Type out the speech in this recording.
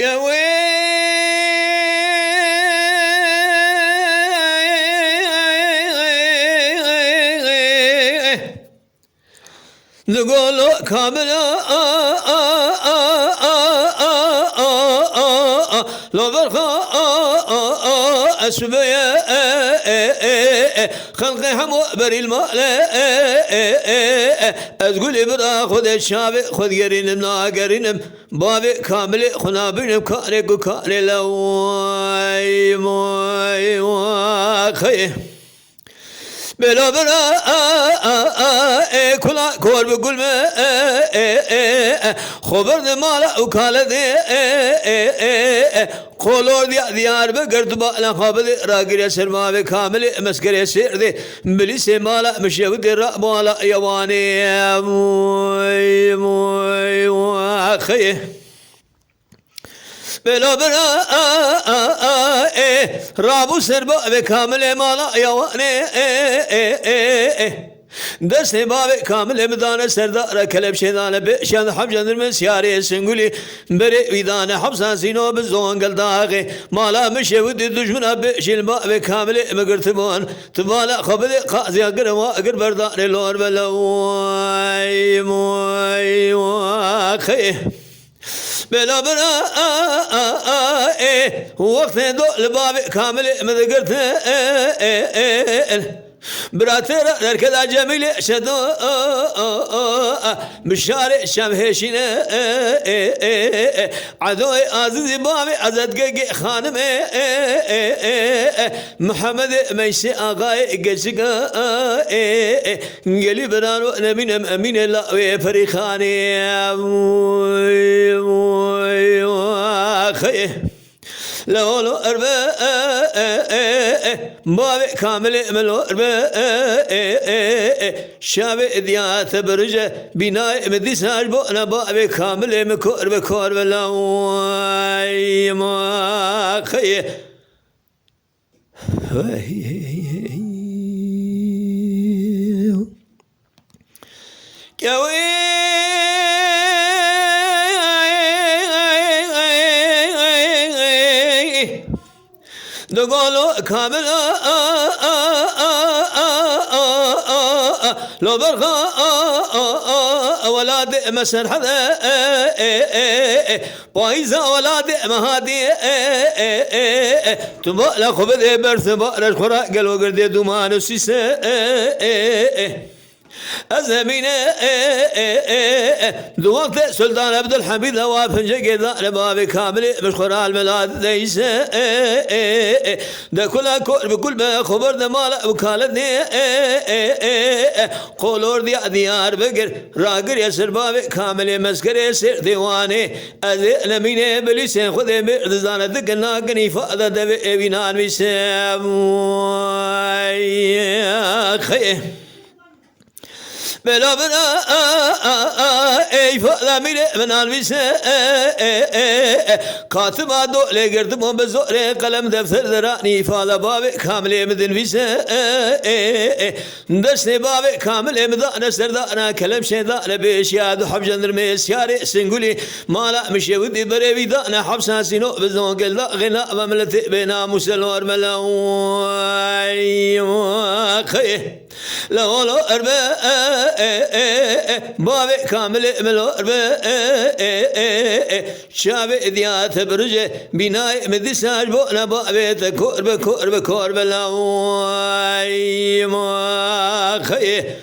يا نقول كامل لو برخا أسبيا خلقي حمو بري المال أتقول برا خذ الشاب خذ قرينم لا قرينم بابي كامل خنابينم كارك وكاري لواي موي واخي بلا بلا كلا كور بقول ما خبر مالا وكالة قولور ديار بقرد بالا خابد راقر يسر ما بكامل مسكر يسر دي بليس مالا مشيود الرأب يواني موي موي واخي بلا بلا رابو سربا بكامل مالا يواني دست باب كامل مدان سردار كلب شيطان بشان حبجن المسياري سنقولي بري ويدان حبسان سينو بزون قل داغي مالا مشي ودي دجمنا بشيل باب كامل مقرتبون تبالا خبدي قازي اقر واقر بردان اللور بلواي موي واخي بلا بلا وقت دول باب كامل مذكرت براتر ركض جميل شدو مشاري شمهشين عدوي عزيز بابي عزت خانم محمد ميسي آغاي قشق قلي برانو نمينم أمين الله فريخاني موي واخي لولو أربا بابي كامل ملو أربا شابي ديات برجة بناي مدي ساجبو أنا بابي كامل مكور بكور بلاي ما خي دقولو كامل لو برخا ولاد مسن حذا بايزا ولاد مهادي تبقى خبذ برث بقرش خرا قلو قردي دومان السيسة أزمينة دوقت سلطان عبد الحميد وافنجة قذا بابي كامل مشخور الميلاد ليس ده كلها بكل ما خبر ده مالا وكالتني قولور ديار بقر راقر يسر بابي كامل مسكر يسر ديواني أزمينة بليسين خذي مردزانة دقنا قني فاذا دبي بينان بيسام خيه بلا بلا اي فلا ميري من الوسه كاتب ادو لقردم بزور قلم دفتر دراني فالا بابي كامل مدن وسه دست بابي كامل مدان سردانا كلام شيطان بيشياد حب جندر مسياري سنقولي مالا مشي ودي بري ويدانا حبسان سينو بزون قل غنا مملت بينا مسلور ملاوي خيه لولو أربا بابي كامل ملو أربا شابي ديات برجة بناي مدي ساجبونا بابي تكور بكور بكور بلاوي ما خيه